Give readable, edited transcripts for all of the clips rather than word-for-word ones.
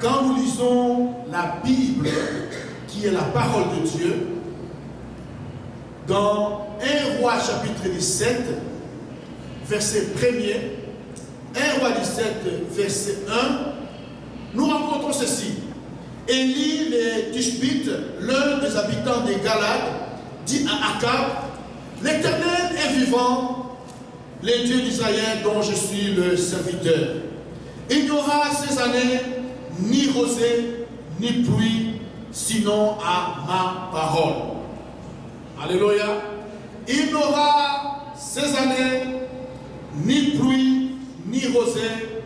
quand nous lisons la Bible, qui est la parole de Dieu, dans 1 Roi chapitre 17, verset 1er, 1 Roi 17, verset 1, nous rencontrons ceci. Élie les Tishbite, l'un des habitants des Galades, dit à Akab, l'Éternel est vivant, les dieux d'Israël dont je suis le serviteur. Il n'y aura ces années ni rosée, ni pluie, sinon à ma parole. Alléluia. Il n'y aura ces années ni pluie, ni rosée,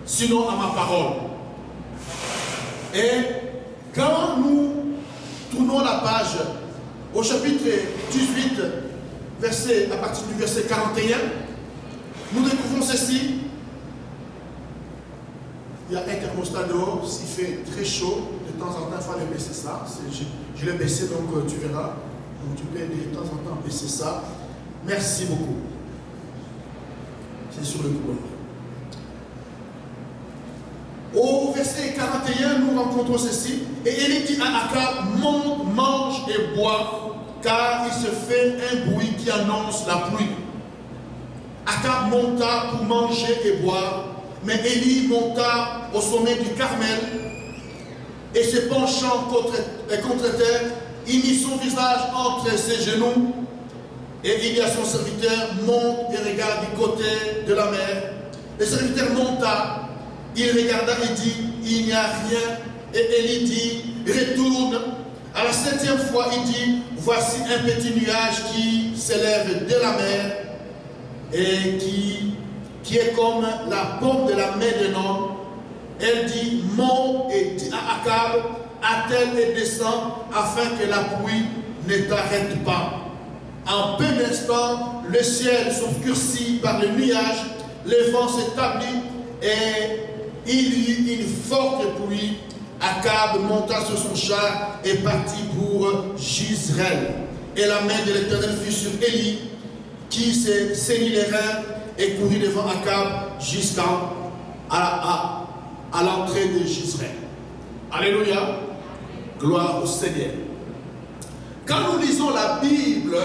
sinon à ma parole. Et quand nous tournons la page au chapitre 18, à partir du verset 41, nous découvrons ceci. Il y a un thermostat dehors, s'il fait très chaud, de temps en temps, il faut aller baisser ça. Je l'ai baissé, donc tu verras. Donc tu peux de temps en temps baisser ça. Merci beaucoup. C'est sur le courant. Au verset 41, nous rencontrons ceci. Et Élie dit à Akab, monte, mange et bois, car il se fait un bruit qui annonce la pluie. Akab monta pour manger et boire, mais Élie monta au sommet du Carmel et se penchant contre terre, il mit son visage entre ses genoux et il dit à son serviteur, monte et regarde du côté de la mer. Le serviteur monta, il regarda et dit, il n'y a rien. Et Élie dit, retourne. À la 7e fois, il dit, voici un petit nuage qui s'élève de la mer et qui est comme la paume de la main d'un homme. Elle dit, monte et dit à Akab, attelle et descend afin que la pluie ne t'arrête pas. En peu d'instants, le ciel s'obscurcit par le nuage, le vent s'établit et il y eut une forte pluie. Akab monta sur son char et partit pour Jezreel. Et la main de l'Éternel fut sur Élie, qui se saignit les reins et courut devant Akab jusqu'à l'entrée de Jezreel. Alléluia. Gloire au Seigneur. Quand nous lisons la Bible,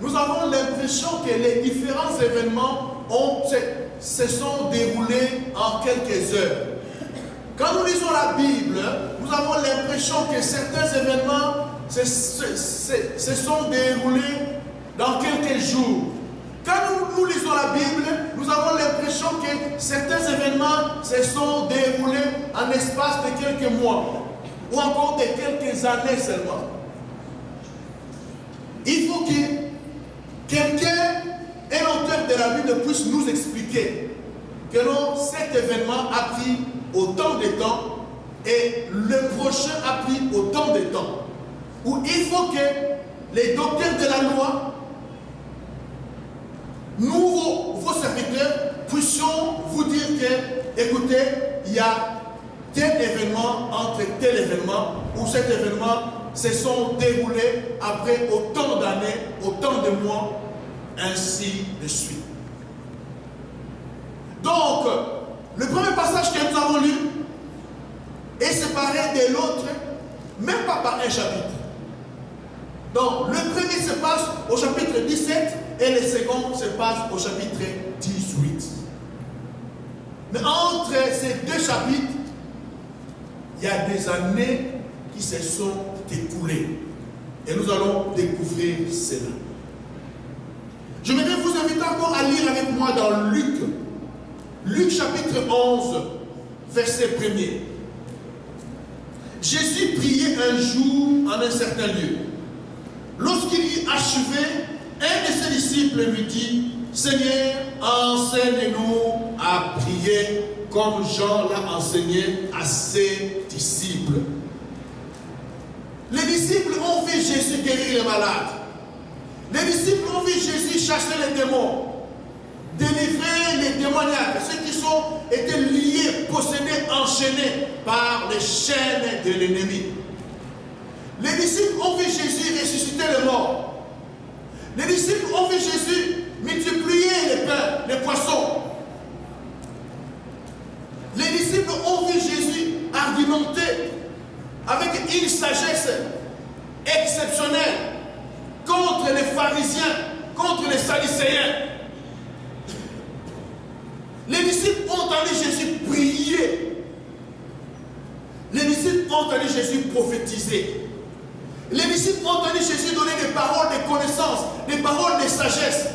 nous avons l'impression que les différents événements se sont déroulés en quelques heures. Quand nous lisons la Bible, nous avons l'impression que certains événements se sont déroulés dans quelques jours. Quand nous lisons la Bible, nous avons l'impression que certains événements se sont déroulés en l'espace de quelques mois ou encore de quelques années seulement. Il faut que quelqu'un, un auteur de la Bible, puisse nous expliquer que non, cet événement a pris autant de temps et le prochain a pris autant de temps. Où il faut que les docteurs de la loi, nous, vos serviteurs, puissions vous dire que, écoutez, il y a tel événement entre tel événement, où cet événement se sont déroulés après autant d'années, autant de mois, ainsi de suite. Donc, le premier passage que nous avons lu est séparé de l'autre, même pas par un chapitre. Donc, le premier se passe au chapitre 17 et le second se passe au chapitre 18. Mais entre ces deux chapitres, il y a des années qui se sont écoulées. Et nous allons découvrir cela. Je voudrais vous inviter encore à lire avec moi dans Luc. Luc chapitre 11, verset 1er. Jésus priait un jour en un certain lieu. Lorsqu'il eut achevé, un de ses disciples lui dit, Seigneur, enseigne-nous à prier comme Jean l'a enseigné à ses disciples. Les disciples ont vu Jésus guérir les malades. Les disciples ont vu Jésus chasser les démons, délivrer les démoniaques, ceux qui étaient liés, possédés, enchaînés par les chaînes de l'ennemi. Les disciples ont vu Jésus ressusciter les morts. Les disciples ont vu Jésus multiplier les pains, les poissons. Les disciples ont pharisiens. Les disciples ont entendu Jésus prier. Les disciples ont entendu Jésus prophétiser. Les disciples ont entendu Jésus donner des paroles de connaissance, des paroles de sagesse.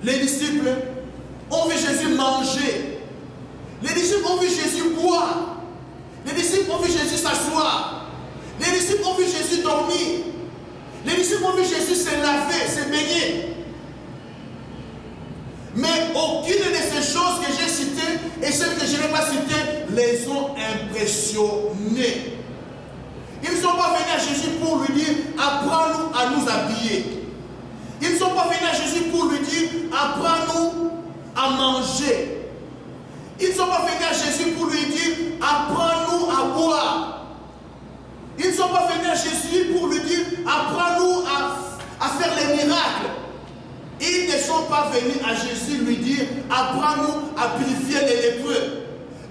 Les disciples ont vu Jésus manger. Les disciples ont vu Jésus boire. Les disciples ont vu Jésus s'asseoir. Les disciples ont vu Jésus dormir. Les disciples ont vu Jésus se laver, se baigner. Mais aucune de ces choses que j'ai citées et celles que je n'ai pas citées les ont impressionnés. Ils ne sont pas venus à Jésus pour lui dire « Apprends-nous à nous habiller ». Ils ne sont pas venus à Jésus pour lui dire « Apprends-nous à manger ». Ils ne sont pas venus à Jésus pour lui dire « Apprends-nous à boire ». Ils ne sont pas venus à Jésus pour lui dire « Apprends-nous à faire les miracles ». Ils ne sont pas venus à Jésus lui dire « Apprends-nous à purifier les lépreux ».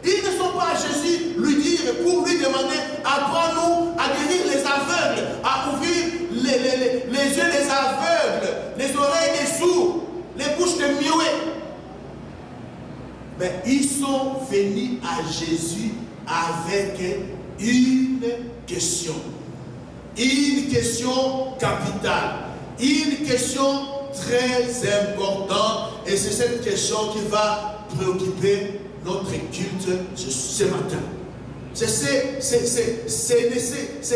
Ils ne sont pas à Jésus lui dire, pour lui demander « Apprends-nous à guérir les aveugles, à ouvrir les yeux des aveugles, les oreilles des sourds, les bouches des muets. » Mais ils sont venus à Jésus avec une question capitale, une question très importante, et c'est cette question qui va préoccuper notre culte ce matin. C'est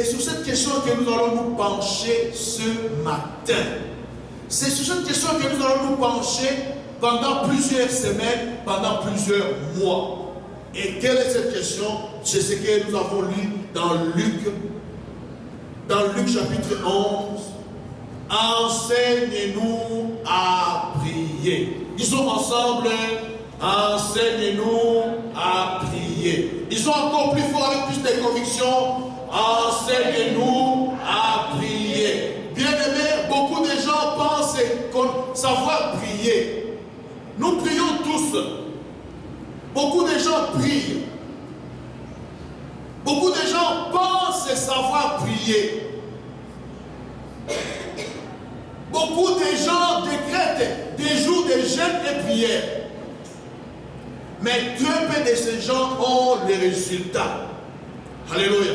sur cette question que nous allons nous pencher ce matin. C'est sur cette question que nous allons nous pencher pendant plusieurs semaines, pendant plusieurs mois. Et quelle est cette question? C'est ce que nous avons lu dans Luc chapitre 11. Enseigne-nous à prier. Disons ensemble, enseigne-nous à prier. Disons encore plus fort avec plus de conviction, enseigne-nous à prier. Bien aimé, beaucoup de gens pensent savoir prier. Nous prions tous. Beaucoup de gens prient. Beaucoup de gens pensent savoir prier. Beaucoup de gens décrètent des jours de jeûne et prière. Mais très peu de ces gens ont les résultats. Alléluia.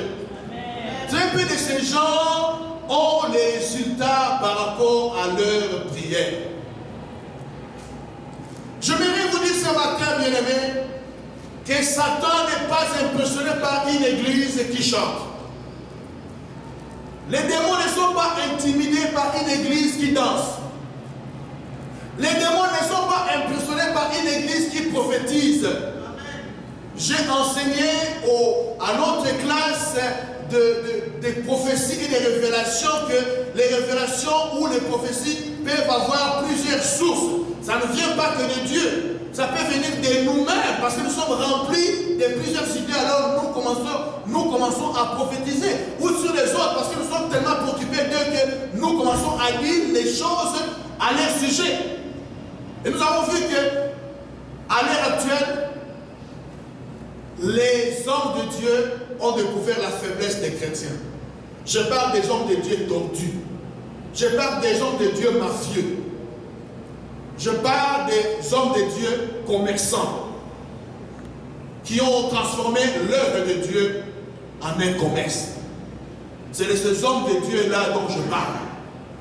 Très peu de ces gens ont les résultats par rapport à leur prière. J'aimerais vous dire ce matin, bien-aimés, que Satan n'est pas impressionné par une église qui chante. Les démons ne sont pas intimidés par une église qui danse. Les démons ne sont pas impressionnés par une église qui prophétise. J'ai enseigné à notre classe de prophéties et de révélations que les révélations ou les prophéties peuvent avoir plusieurs sources. Ça ne vient pas que de Dieu. Ça peut venir de nous-mêmes parce que nous sommes remplis de plusieurs idées. Alors nous commençons à prophétiser. Ou sur les autres parce que nous sommes tellement préoccupés d'eux que nous commençons à dire les choses à leur sujet. Et nous avons vu que à l'heure actuelle, les hommes de Dieu ont découvert la faiblesse des chrétiens. Je parle des hommes de Dieu tordus. Je parle des hommes de Dieu mafieux. Je parle des hommes de Dieu commerçants qui ont transformé l'œuvre de Dieu en un commerce. C'est de ces hommes de Dieu-là dont je parle.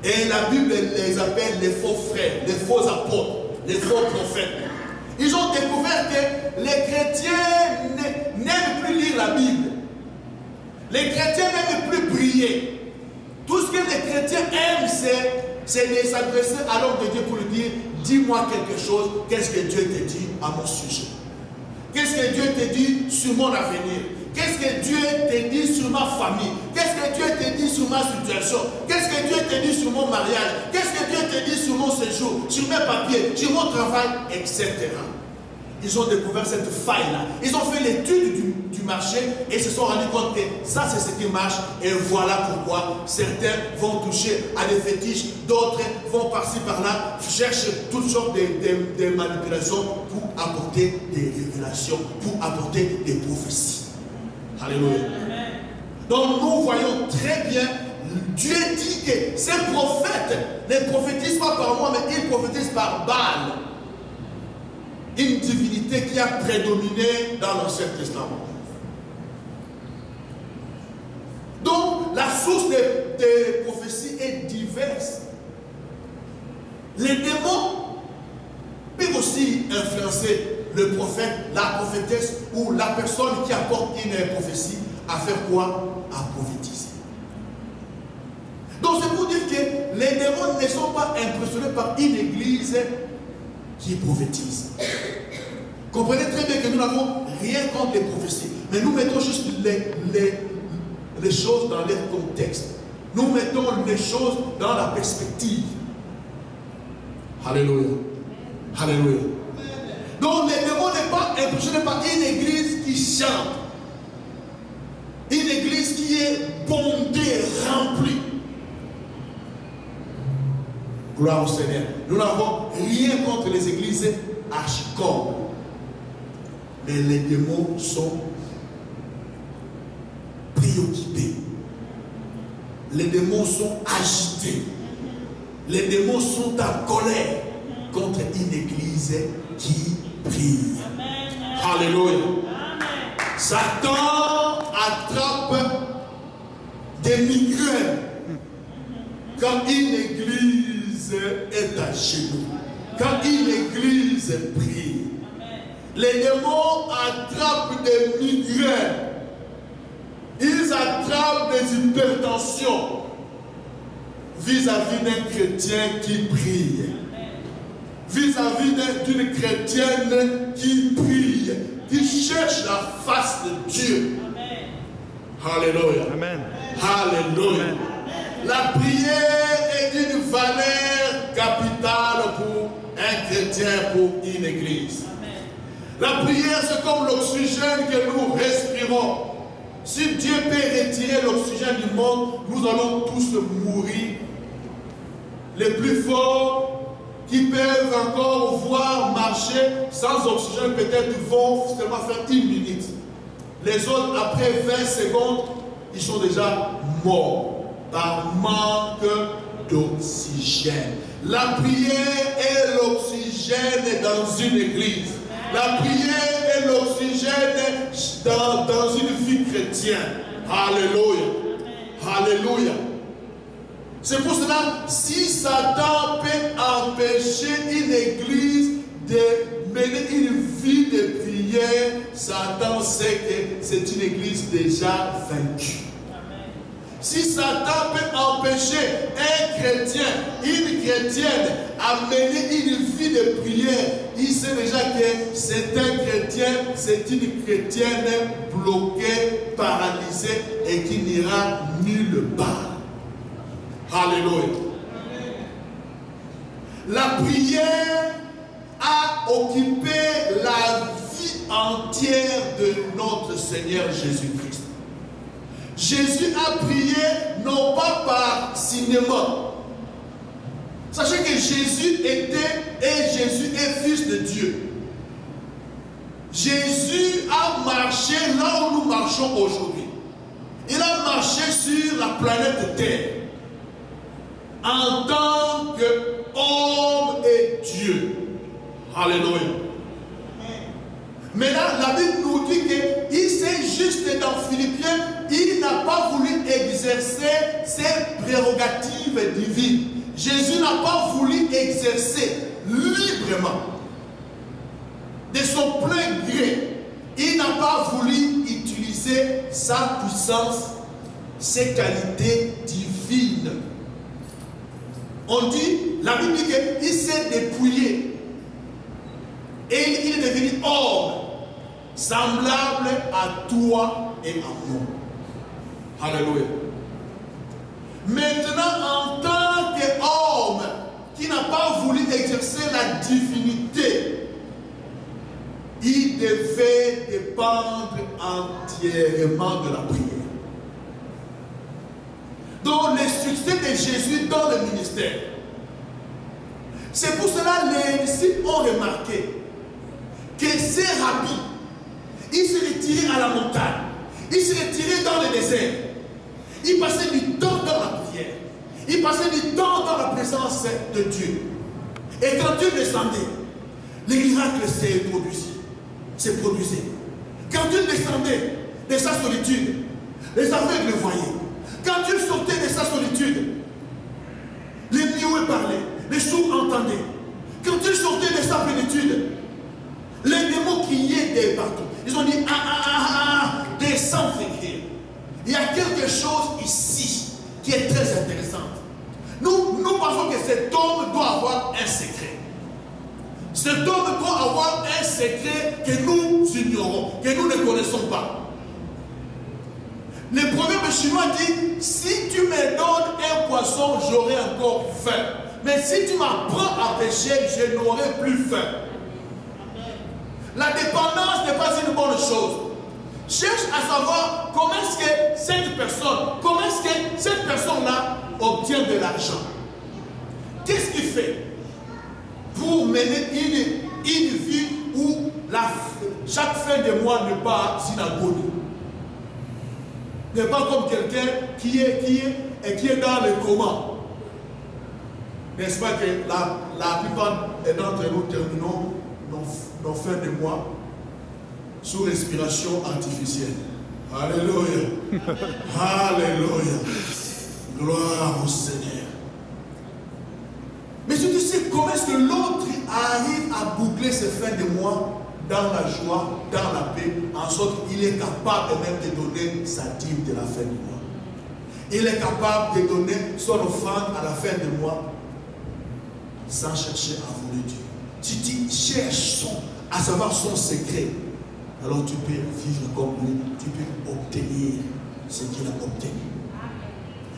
Et la Bible les appelle les faux frères, les faux apôtres, les faux prophètes. Ils ont découvert que les chrétiens n'aiment plus lire la Bible. Les chrétiens n'aiment plus prier. Tout ce que les chrétiens aiment, c'est de s'adresser à l'homme de Dieu pour lui dire « Dis-moi quelque chose, qu'est-ce que Dieu te dit à mon sujet? Qu'est-ce que Dieu te dit sur mon avenir? Qu'est-ce que Dieu te dit sur ma famille? Qu'est-ce que Dieu te dit sur ma situation? Qu'est-ce que Dieu te dit sur mon mariage? Qu'est-ce que Dieu te dit sur mon séjour, sur mes papiers, sur mon travail, etc. » Ils ont découvert cette faille-là. Ils ont fait l'étude du marché et se sont rendus compte que ça, c'est ce qui marche. Et voilà pourquoi certains vont toucher à des fétiches, d'autres vont par-ci par-là, cherchent toutes sortes de manipulations pour apporter des révélations, pour apporter des prophéties. Alléluia. Donc nous voyons très bien Dieu dit que ces prophètes ne prophétisent pas par moi, mais ils prophétisent par Baal. Une divinité qui a prédominé dans l'Ancien Testament. Donc, la source des prophéties est diverse. Les démons peuvent aussi influencer le prophète, la prophétesse ou la personne qui apporte une prophétie à faire quoi? À prophétiser. Donc, c'est pour dire que les démons ne sont pas impressionnés par une église qui prophétise. Comprenez très bien que nous n'avons rien contre les prophéties, mais nous mettons juste les choses dans leur contexte. Nous mettons les choses dans la perspective. Alléluia. Alléluia. Donc les démons n'est pas impressionné par une église qui chante. Une église qui est bondée, remplie. Gloire au Seigneur. Nous n'avons rien contre les églises archicoles. Mais les démons sont préoccupés. Les démons sont agités. Les démons sont en colère contre une église qui prie. Amen. Alléluia. Amen. Satan attrape des migraines quand une église est à genoux. Quand une église prie. Les démons attrapent des migraines. Ils attrapent des hypertensions vis-à-vis d'un chrétien qui prie. Vis-à-vis d'une chrétienne qui prie, qui cherche la face de Dieu. Alléluia. Amen. Alléluia. Amen. La prière est d'une valeur capitale pour un chrétien, pour une église. La prière, c'est comme l'oxygène que nous respirons. Si Dieu peut retirer l'oxygène du monde, nous allons tous mourir. Les plus forts qui peuvent encore voir marcher sans oxygène, peut-être vont seulement faire 1 minute. Les autres, après 20 secondes, ils sont déjà morts par manque d'oxygène. La prière est l'oxygène dans une église. La prière est l'oxygène dans une vie chrétienne. Alléluia. Alléluia. C'est pour cela, si Satan peut empêcher une église de mener une vie de prière, Satan sait que c'est une église déjà vaincue. Si Satan peut empêcher un chrétien, une chrétienne à mener une vie de prière, il sait déjà que c'est un chrétien, c'est une chrétienne bloquée, paralysée et qui n'ira nulle part. Alléluia. La prière a occupé la vie entière de notre Seigneur Jésus-Christ. Jésus a prié non pas par cinéma. Sachez que Jésus était et Jésus est fils de Dieu. Jésus a marché là où nous marchons aujourd'hui. Il a marché sur la planète Terre en tant qu'homme et Dieu. Alléluia. Mais là, la Bible nous dit qu'il s'est juste dans Philippiens, il n'a pas voulu exercer ses prérogatives divines. Jésus n'a pas voulu exercer librement, de son plein gré. Il n'a pas voulu utiliser sa puissance, ses qualités divines. On dit, la Bible dit qu'il s'est dépouillé. Et il est devenu homme, semblable à toi et à moi. Alléluia. Maintenant, en tant qu'homme qui n'a pas voulu exercer la divinité, il devait dépendre entièrement de la prière. Donc, le succès de Jésus dans le ministère, c'est pour cela que les disciples ont remarqué que ces rabbis, ils se retiraient à la montagne, ils se retiraient dans le désert, ils passaient du temps dans la prière. Il passait du temps dans la présence de Dieu. Et quand Dieu descendait, les miracles se produisaient. Quand Dieu descendait de sa solitude, les aveugles le voyaient. Quand Dieu sortait de sa solitude, les muets parlaient, les sourds entendaient. Quand Dieu sortait de sa plénitude, les démons criaient des partout. Ils ont dit, descends, frère. Il y a quelque chose ici qui est très intéressant. Nous pensons que cet homme doit avoir un secret. Cet homme doit avoir un secret que nous ignorons, que nous ne connaissons pas. Le proverbe chinois dit, si tu me donnes un poisson, j'aurai encore faim. Mais si tu m'apprends à pêcher, je n'aurai plus faim. La dépendance n'est pas une bonne chose. Cherche à savoir comment est-ce que cette personne-là obtient de l'argent. Qu'est-ce qu'il fait pour mener une vie où chaque fin de mois n'est pas une agonie? N'est pas comme quelqu'un qui est dans le coma. N'est-ce pas que la plupart d'entre nous terminons nos fins de mois sous respiration artificielle. Alléluia. Alléluia. Gloire au Seigneur. Mais tu sais comment est-ce que l'autre arrive à boucler ses fins de mois dans la joie, dans la paix, en sorte qu'il est capable même de donner sa dîme de la fin du mois. Il est capable de donner son offrande à la fin du mois sans chercher à voler Dieu. Si tu cherches à savoir son secret, alors tu peux vivre comme lui, tu peux obtenir ce qu'il a obtenu.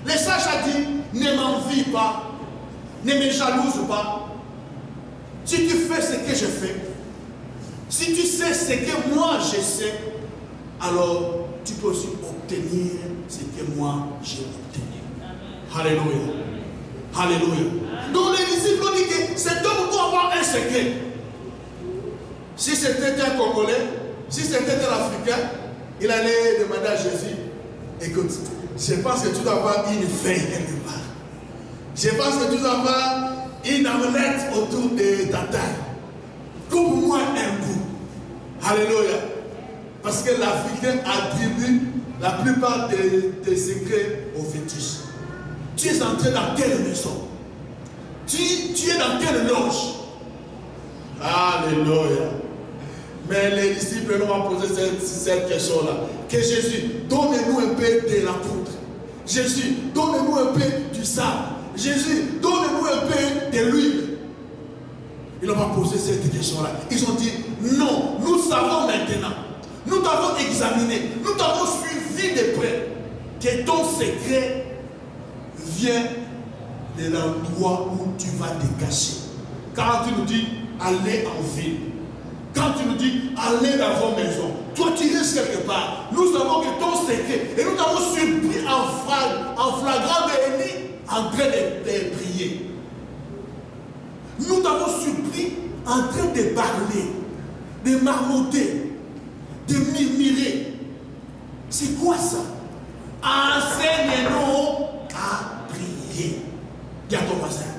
Le sage a dit, ne m'envie pas, ne me jalouse pas. Si tu fais ce que je fais, si tu sais ce que moi je sais, alors tu peux aussi obtenir ce que moi j'ai obtenu. Alléluia. Alléluia. Donc les disciples ont dit que cet homme doit avoir un secret. Si c'était un Congolais, si c'était un Africain, il allait demander à Jésus, écoute, je pense que tu dois avoir une feuille quelque part. Je pense que tu dois avoir une amelette autour de ta taille. Coupe-moi un bout. Alléluia. Parce que l'Africain attribue la plupart des secrets aux fétiches. Tu es entré dans quelle maison? Tu es dans quelle loge? Alléluia. Mais les disciples nous ont posé cette question-là. Que Jésus, donne-nous un peu de la poudre. Jésus, donne-nous un peu du sable. Jésus, donne-nous un peu de l'huile. Ils n'ont pas posé cette question-là. Ils ont dit, non, nous savons maintenant. Nous t'avons examiné. Nous t'avons suivi de près. Que ton secret vient de l'endroit où tu vas te cacher. Quand tu nous dis, allez en ville. Quand tu nous dis, allez dans vos maisons. Toi, tu restes quelque part. Nous savons que ton secret. Et nous t'avons surpris en flagrant délit en train de prier. Nous t'avons surpris en train de parler, de marmotter, de murmurer. C'est quoi ça? Enseigne-nous à prier. Dis à ton voisin,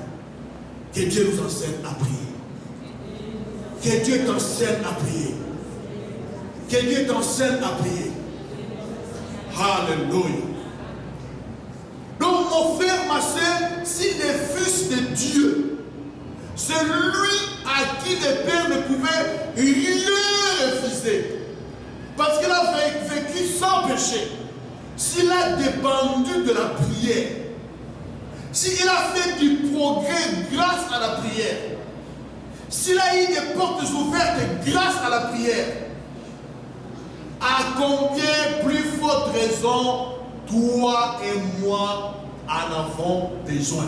que Dieu nous enseigne à prier. Que Dieu t'enseigne à prier. Que Dieu t'enseigne à prier. Alléluia. Donc mon frère, ma soeur, s'il est fils de Dieu, c'est lui à qui le Père ne pouvait rien refuser. Parce qu'il a vécu sans péché. S'il a dépendu de la prière, s'il a fait du progrès grâce à la prière, s'il a eu des portes ouvertes grâce à la prière, à combien plus forte raison toi et moi en avons besoin?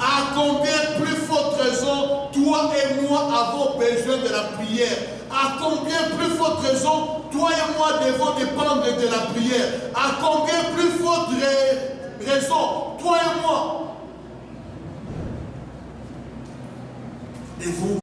À combien plus forte raison toi et moi avons besoin de la prière? À combien plus forte raison toi et moi devons dépendre de la prière? À combien plus forte raison toi et moi devons